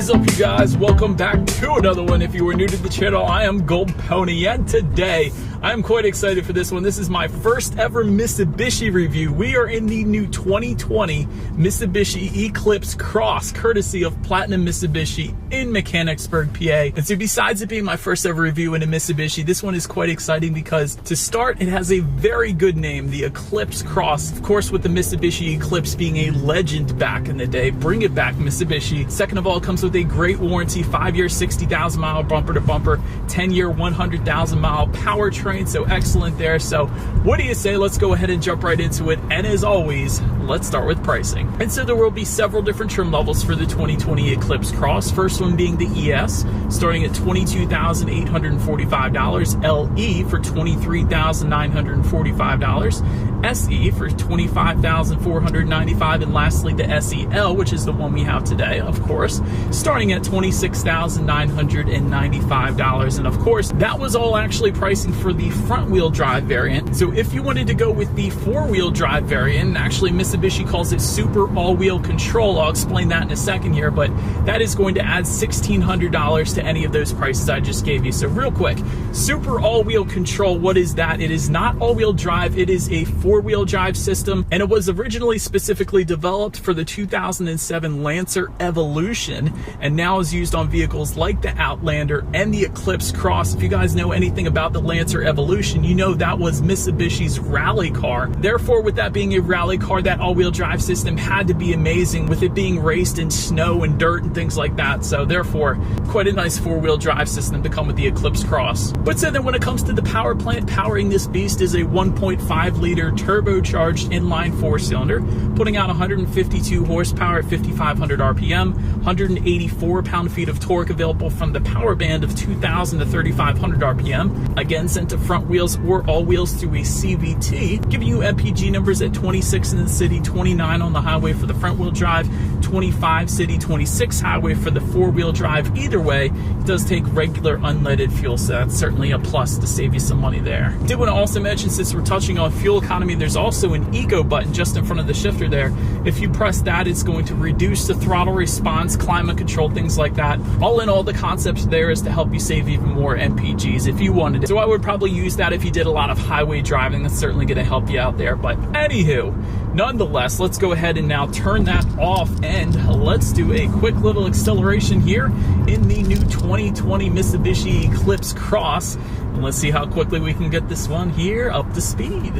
is up, you guys? Welcome back to another one. If you are new to the channel, I am Gold Pony, and today I am quite excited for this one. This is my first ever Mitsubishi review. We are in the new 2020 Mitsubishi Eclipse Cross, courtesy of Platinum Mitsubishi in Mechanicsburg, PA. And so besides it being my first ever review in a Mitsubishi, this one is quite exciting because to start, it has a very good name, the Eclipse Cross. Of course, with the Mitsubishi Eclipse being a legend back in the day, bring it back, Mitsubishi. Second of all, it comes with a great warranty, 5-year, 60,000 mile bumper to bumper, 10-year, 100,000 mile powertrain. So excellent there. So what do you say? Let's go ahead and jump right into it. And as always, let's start with pricing. And so there will be several different trim levels for the 2020 Eclipse Cross. First one being the ES, starting at $22,845, LE for $23,945, SE for $25,495, and lastly the SEL, which is the one we have today, of course, starting at $26,995. And of course, that was all actually pricing for the front-wheel drive variant. So if you wanted to go with the four-wheel drive variant, actually Mitsubishi calls it Super All-Wheel Control. I'll explain that in a second here, but that is going to add $1,600 to any of those prices I just gave you. So real quick, Super All-Wheel Control, what is that? It is not all-wheel drive, it is a four-wheel drive system, and it was originally specifically developed for the 2007 Lancer Evolution, and now is used on vehicles like the Outlander and the Eclipse Cross. If you guys know anything about the Lancer Evolution, you know that was Mitsubishi's rally car. Therefore, with that being a rally car, that all-wheel drive system had to be amazing, with it being raced in snow and dirt and things like that. So therefore, quite a nice four-wheel drive system to come with the Eclipse Cross. But so then when it comes to the power plant, powering this beast is a 1.5-liter turbocharged inline four-cylinder, putting out 152 horsepower at 5,500 RPM, 184 pound-feet of torque available from the power band of 2,000 to 3,500 RPM. Again, sent to front wheels or all wheels through a CVT, giving you MPG numbers at 26 in the city, 29 on the highway for the front wheel drive, 25 city, 26 highway for the four-wheel drive. Either way, it does take regular unleaded fuel, so that's certainly a plus to save you some money there. Did want to also mention, since we're touching on fuel economy, there's also an eco button just in front of the shifter there. If you press that, it's going to reduce the throttle response, climate control, things like that. All in all, the concept there is to help you save even more MPGs if you wanted it. So I would probably use that if you did a lot of highway driving. That's certainly going to help you out there. But anywho, nonetheless, let's go ahead and now turn that off and let's do a quick little acceleration here in the new 2020 Mitsubishi Eclipse Cross. And let's see how quickly we can get this one here up to speed.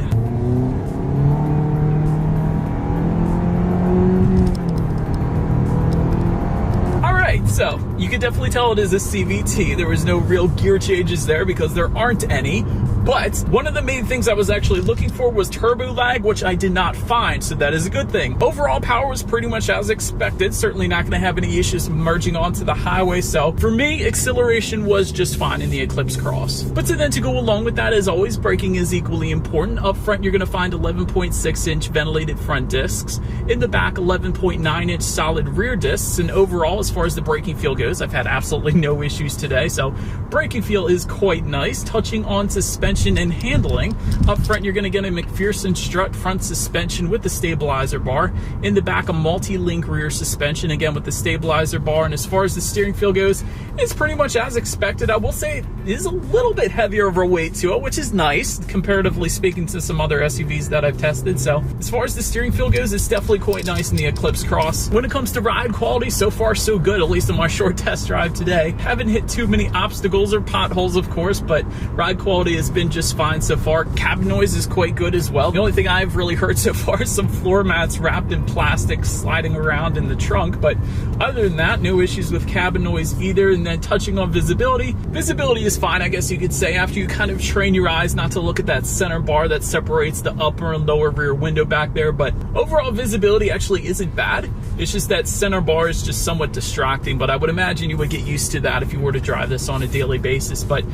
So you can definitely tell it is a CVT. There was no real gear changes there because there aren't any. But one of the main things I was actually looking for was turbo lag, which I did not find, so that is a good thing. Overall power was pretty much as expected. Certainly not going to have any issues merging onto the highway. So for me, acceleration was just fine in the Eclipse Cross. But so then to go along with that, as always, braking is equally important. Up front, you're going to find 11.6-inch ventilated front discs. In the back, 11.9-inch solid rear discs. And overall, as far as the braking feel goes, I've had absolutely no issues today. So braking feel is quite nice. Touching on suspension and handling, up front you're going to get a McPherson strut front suspension with the stabilizer bar. In the back, a multi-link rear suspension, again with the stabilizer bar. And as far as the steering feel goes, it's pretty much as expected. I will say it is a little bit heavier overweight to it, which is nice comparatively speaking to some other SUVs that I've tested. So as far as the steering feel goes, it's definitely quite nice in the Eclipse Cross. When it comes to ride quality, so far so good, at least in my short test drive today. Haven't hit too many obstacles or potholes, of course, but ride quality has been just fine so far. Cabin noise is quite good as well. The only thing I've really heard so far is some floor mats wrapped in plastic sliding around in the trunk, but other than that, no issues with cabin noise either. And then touching on visibility, visibility is fine, I guess you could say, after you kind of train your eyes not to look at that center bar that separates the upper and lower rear window back there. But overall visibility actually isn't bad. It's just that center bar is just somewhat distracting, but I would imagine you would get used to that if you were to drive this on a daily basis. But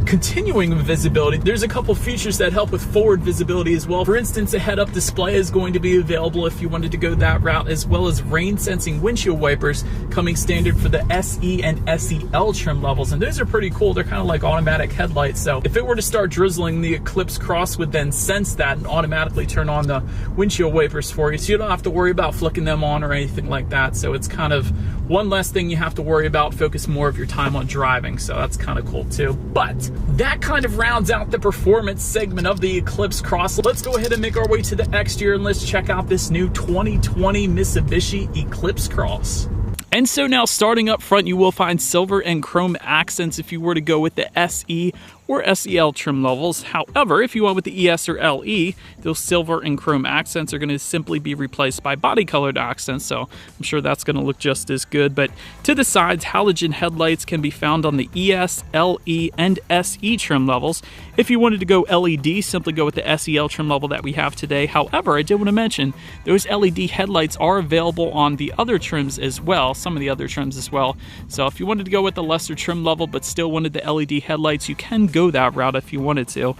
Continuing with visibility, there's a couple features that help with forward visibility as well. For instance, a head-up display is going to be available if you wanted to go that route, as well as rain-sensing windshield wipers coming standard for the SE and SEL trim levels. And those are pretty cool. They're kind of like automatic headlights. So if it were to start drizzling, the Eclipse Cross would then sense that and automatically turn on the windshield wipers for you. So you don't have to worry about flicking them on or anything like that. So it's kind of one less thing you have to worry about, focus more of your time on driving. So that's kind of cool too. But that kind of rounds out the performance segment of the Eclipse Cross. Let's go ahead and make our way to the exterior and let's check out this new 2020 Mitsubishi Eclipse Cross. And so now starting up front, you will find silver and chrome accents if you were to go with the SE or SEL trim levels. However, if you went with the ES or LE, those silver and chrome accents are going to simply be replaced by body colored accents, so I'm sure that's going to look just as good. But to the sides, halogen headlights can be found on the ES, LE, and SE trim levels. If you wanted to go LED, simply go with the SEL trim level that we have today. However, I did want to mention those LED headlights are available on the other trims as well, some of the other trims as well. So if you wanted to go with the lesser trim level but still wanted the LED headlights, you can go that route if you wanted to.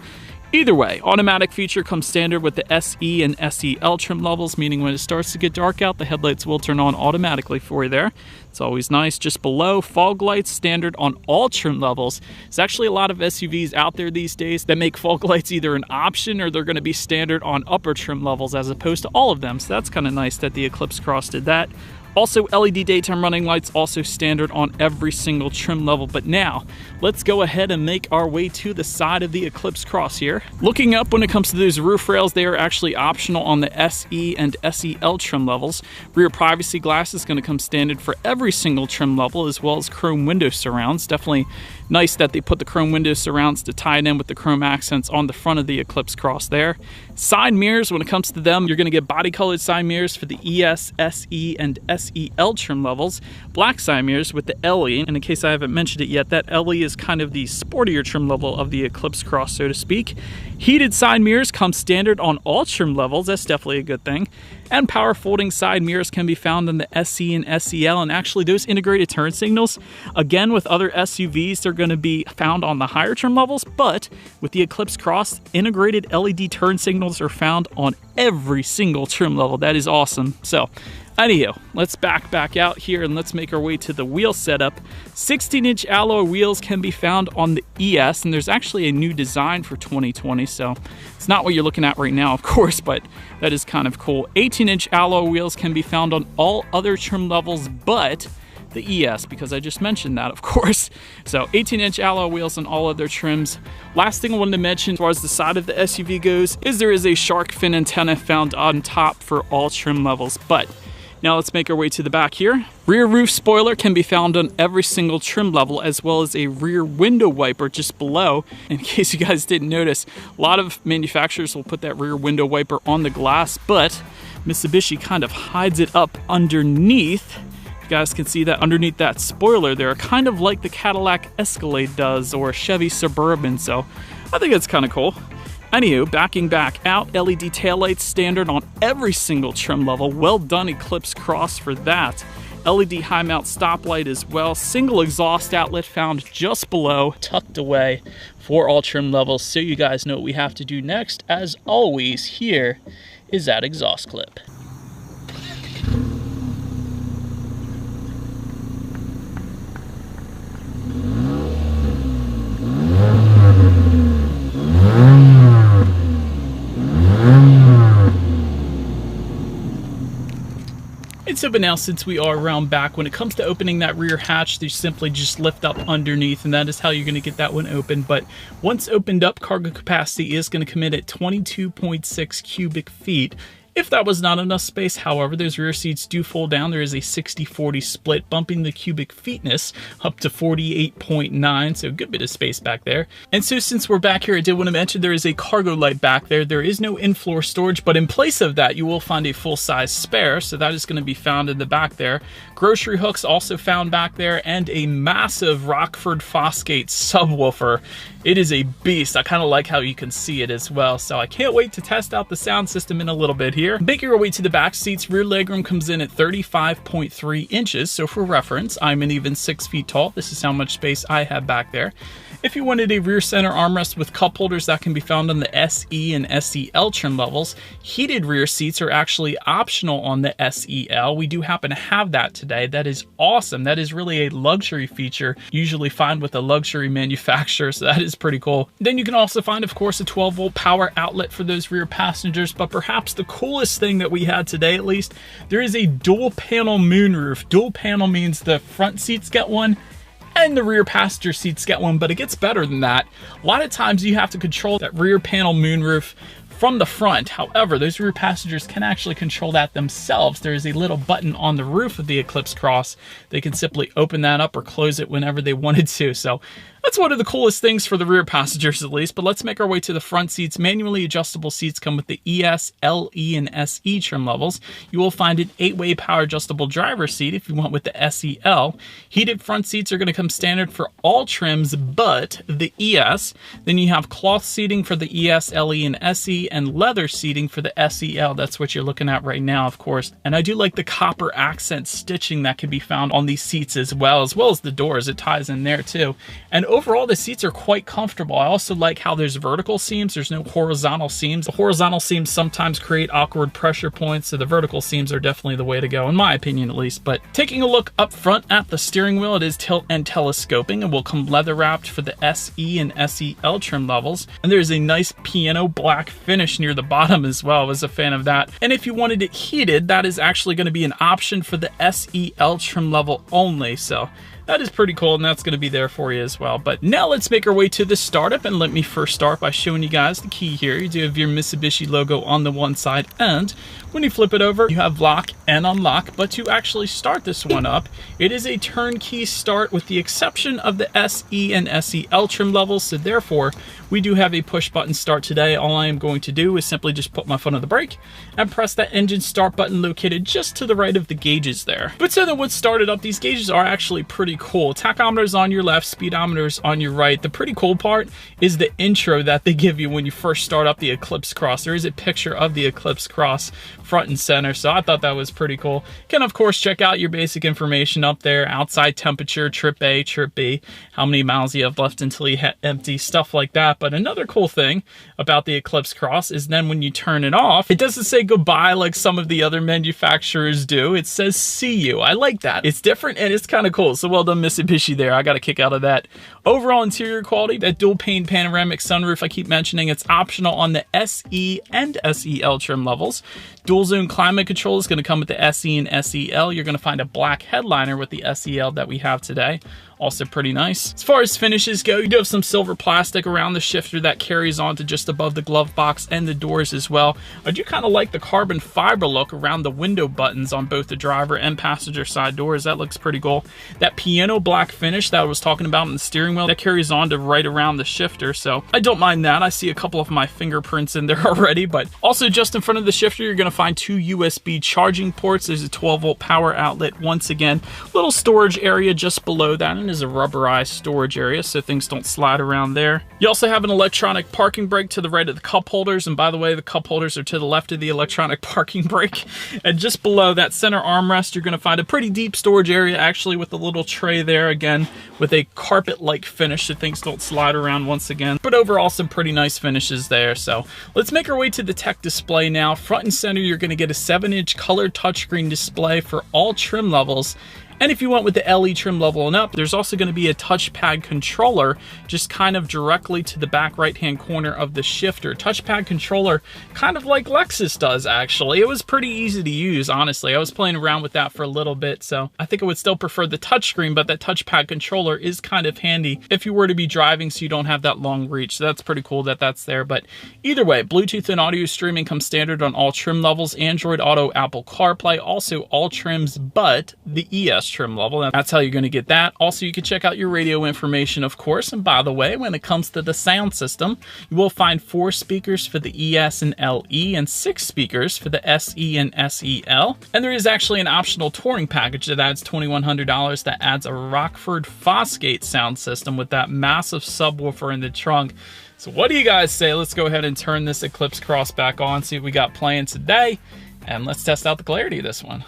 Either way, automatic feature comes standard with the SE and SEL trim levels, meaning when it starts to get dark out, the headlights will turn on automatically for you there. It's always nice. Just below, fog lights standard on all trim levels. There's actually a lot of SUVs out there these days that make fog lights either an option or they're going to be standard on upper trim levels as opposed to all of them. So that's kind of nice that the Eclipse Cross did that. Also, LED daytime running lights also standard on every single trim level. But now, let's go ahead and make our way to the side of the Eclipse Cross here. Looking up, when it comes to those roof rails, they are actually optional on the SE and SEL trim levels. Rear privacy glass is going to come standard for every single trim level, as well as chrome window surrounds. Definitely nice that they put the chrome window surrounds to tie it in with the chrome accents on the front of the Eclipse Cross there. Side mirrors, when it comes to them, you're going to get body colored side mirrors for the ES, SE, and SEL trim levels. Black side mirrors with the LE, and in case I haven't mentioned it yet, that LE is kind of the sportier trim level of the Eclipse Cross, so to speak. Heated side mirrors come standard on all trim levels. That's definitely a good thing. And power folding side mirrors can be found in the SE and SEL, and actually those integrated turn signals, again with other SUVs, they're going to be found on the higher trim levels, but with the Eclipse Cross, integrated LED turn signals are found on every single trim level. That is awesome. So anyhow, let's back out here and let's make our way to the wheel setup. 16-inch alloy wheels can be found on the ES, and there's actually a new design for 2020, so it's not what you're looking at right now, of course, but that is kind of cool. 18-inch alloy wheels can be found on all other trim levels but the ES, because I just mentioned that, of course. So 18-inch alloy wheels on all other trims. Last thing I wanted to mention as far as the side of the SUV goes is there is a shark fin antenna found on top for all trim levels. But now let's make our way to the back here. Rear roof spoiler can be found on every single trim level, as well as a rear window wiper just below. In case you guys didn't notice, a lot of manufacturers will put that rear window wiper on the glass, but Mitsubishi kind of hides it up underneath. You guys can see that underneath that spoiler there, kind of like the Cadillac Escalade does or Chevy Suburban, so I think it's kind of cool. Anywho, backing back out, LED taillights standard on every single trim level. Well done, Eclipse Cross, for that. LED high mount stoplight as well. Single exhaust outlet found just below, tucked away for all trim levels. So you guys know what we have to do next. As always, here is that exhaust clip. So, but now since we are around back, when it comes to opening that rear hatch, they simply just lift up underneath, and that is how you're going to get that one open. But once opened up, cargo capacity is going to come in at 22.6 cubic feet. If that was not enough space, however, those rear seats do fold down. There is a 60-40 split, bumping the cubic feetness up to 48.9, so a good bit of space back there. And so since we're back here, I did want to mention there is a cargo light back there. There is no in-floor storage, but in place of that, you will find a full-size spare, so that is going to be found in the back there. Grocery hooks also found back there, and a massive Rockford Fosgate subwoofer. It is a beast. I kind of like how you can see it as well, so I can't wait to test out the sound system in a little bit here. Making our way to the back seats, rear legroom comes in at 35.3 inches. So for reference, I'm an even 6 feet tall. This is how much space I have back there. If you wanted a rear center armrest with cup holders, that can be found on the SE and SEL trim levels. Heated rear seats are actually optional on the SEL. We do happen to have that today. That is awesome. That is really a luxury feature, usually found with a luxury manufacturer, so that is pretty cool. Then you can also find, of course, a 12-volt power outlet for those rear passengers, but perhaps the coolest thing that we had today, at least, there is a dual panel moonroof. Dual panel means the front seats get one and the rear passenger seats get one, but it gets better than that. A lot of times you have to control that rear panel moonroof from the front. However, those rear passengers can actually control that themselves. There is a little button on the roof of the Eclipse Cross. They can simply open that up or close it whenever they wanted to. So that's one of the coolest things for the rear passengers, at least. But let's make our way to the front seats. Manually adjustable seats come with the ES, LE, and SE trim levels. You will find an 8-way power adjustable driver's seat if you want with the SEL. Heated front seats are going to come standard for all trims but the ES. Then you have cloth seating for the ES, LE, and SE, and leather seating for the SEL. That's what you're looking at right now, of course. And I do like the copper accent stitching that can be found on these seats as well as the doors. It ties in there too. And overall, the seats are quite comfortable. I also like how there's vertical seams. There's no horizontal seams. The horizontal seams sometimes create awkward pressure points, so the vertical seams are definitely the way to go, in my opinion at least. But taking a look up front at the steering wheel, it is tilt and telescoping and will come leather wrapped for the SE and SEL trim levels. And there's a nice piano black finish near the bottom as well. I was a fan of that. And if you wanted it heated, that is actually going to be an option for the SEL trim level only. So that is pretty cool, and that's going to be there for you as well. But now let's make our way to the startup, and let me first start by showing you guys the key here. You do have your Mitsubishi logo on the one side, and when you flip it over, you have lock and unlock. But to actually start this one up, it is a turnkey start with the exception of the SE and SEL trim levels, so therefore we do have a push button start today. All I am going to do is simply just put my foot on the brake and press that engine start button located just to the right of the gauges there. But so then once started up, these gauges are actually pretty cool. Tachometer is on your left, speedometer is on your right. The pretty cool part is the intro that they give you when you first start up the Eclipse Cross. There is a picture of the Eclipse Cross front and center, so I thought that was pretty cool. You can of course check out your basic information up there: outside temperature, trip A, trip B, how many miles you have left until you hit empty, stuff like that. But another cool thing about the Eclipse Cross is then when you turn it off, it doesn't say goodbye like some of the other manufacturers do. It says see you. I like that. It's different and it's kind of cool. So well done, Mitsubishi there. I got a kick out of that. Overall interior quality, that dual pane panoramic sunroof I keep mentioning, it's optional on the SE and SEL trim levels. Dual zone climate control is going to come with the SE and SEL. You're going to find a black headliner with the SEL that we have today. Also pretty nice. As far as finishes go, you do have some silver plastic around the shifter that carries on to just above the glove box and the doors as well. I do kind of like the carbon fiber look around the window buttons on both the driver and passenger side doors. That looks pretty cool. That piano black finish that I was talking about in the steering wheel, that carries on to right around the shifter, so I don't mind that. I see a couple of my fingerprints in there already. But also just in front of the shifter, you're going to find 2 USB charging ports. There's a 12-volt power outlet. Once again, little storage area just below that, and is a rubberized storage area so things don't slide around there. You also have an electronic parking brake to the right of the cup holders, and by the way, the cup holders are to the left of the electronic parking brake. And just below that center armrest, you're going to find a pretty deep storage area, actually, with a little tray there, again with a carpet-like finish so things don't slide around once again. But overall, some pretty nice finishes there. So let's make our way to the tech display now. Front and center, you're going to get a 7-inch color touchscreen display for all trim levels. And if you went with the LE trim level and up, there's also going to be a touchpad controller just kind of directly to the back right-hand corner of the shifter. Touchpad controller, kind of like Lexus does, actually. It was pretty easy to use, honestly. I was playing around with that for a little bit, so I think I would still prefer the touchscreen, but that touchpad controller is kind of handy if you were to be driving so you don't have that long reach. So that's pretty cool that that's there. But either way, Bluetooth and audio streaming comes standard on all trim levels. Android Auto, Apple CarPlay, also all trims but the ES trim level. That's how you're going to get that. Also, you can check out your radio information, of course. And by the way, when it comes to the sound system, you will find 4 speakers for the ES and LE and 6 speakers for the SE and SEL. And there is actually an optional touring package that adds $2,100 that adds a Rockford Fosgate sound system with that massive subwoofer in the trunk. So what do you guys say? Let's go ahead and turn this Eclipse Cross back on, see what we got playing today, and let's test out the clarity of this one.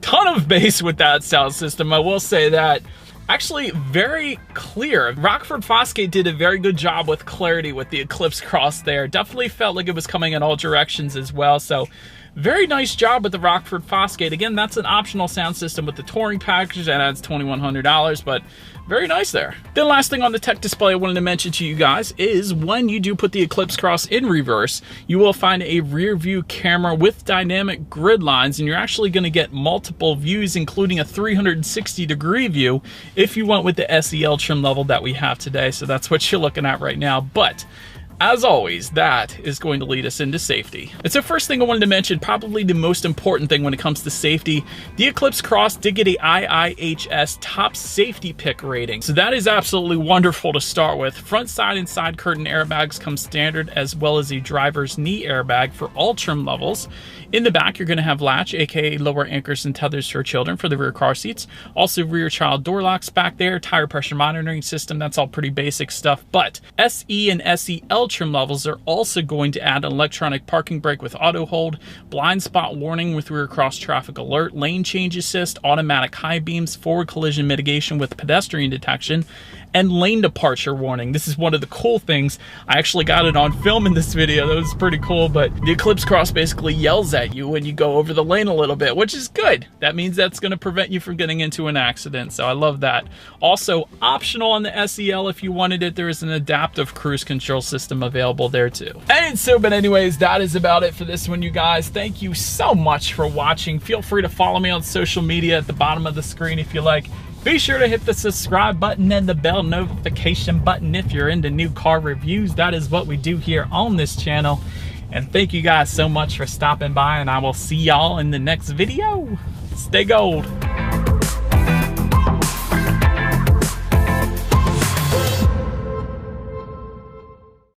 Ton of of bass with that sound system, I will say that. Actually, very clear. Rockford Fosgate did a very good job with clarity with the Eclipse Cross there. Definitely felt like it was coming in all directions as well. So very nice job with the Rockford Fosgate. Again, that's an optional sound system with the touring package that adds $2,100, but very nice there. Then last thing on the tech display I wanted to mention to you guys is when you do put the Eclipse Cross in reverse, you will find a rear view camera with dynamic grid lines, and you're actually going to get multiple views, including a 360-degree view if you went with the SEL trim level that we have today. So that's what you're looking at right now. But as always, that is going to lead us into safety. And so first thing I wanted to mention, probably the most important thing when it comes to safety, the Eclipse Cross did get a IIHS top safety pick rating. So that is absolutely wonderful to start with. Front, side, and side curtain airbags come standard, as well as a driver's knee airbag for all trim levels. In the back, you're going to have latch, aka lower anchors and tethers for children for the rear car seats. Also rear child door locks back there, tire pressure monitoring system, that's all pretty basic stuff. But SE and SEL trim levels are also going to add an electronic parking brake with auto hold, blind spot warning with rear cross traffic alert, lane change assist, automatic high beams, forward collision mitigation with pedestrian detection, and lane departure warning. This is one of the cool things. I actually got it on film in this video. That was pretty cool, but the Eclipse Cross basically yells at you when you go over the lane a little bit, which is good. That means that's going to prevent you from getting into an accident, so I love that. Also, optional on the SEL if you wanted it, there is an adaptive cruise control system available there too. But anyways, that is about it for this one, you guys. Thank you so much for watching. Feel free to follow me on social media at the bottom of the screen if you like. Be sure to hit the subscribe button and the bell notification button if you're into new car reviews. That is what we do here on this channel. And thank you guys so much for stopping by, and I will see y'all in the next video. Stay gold.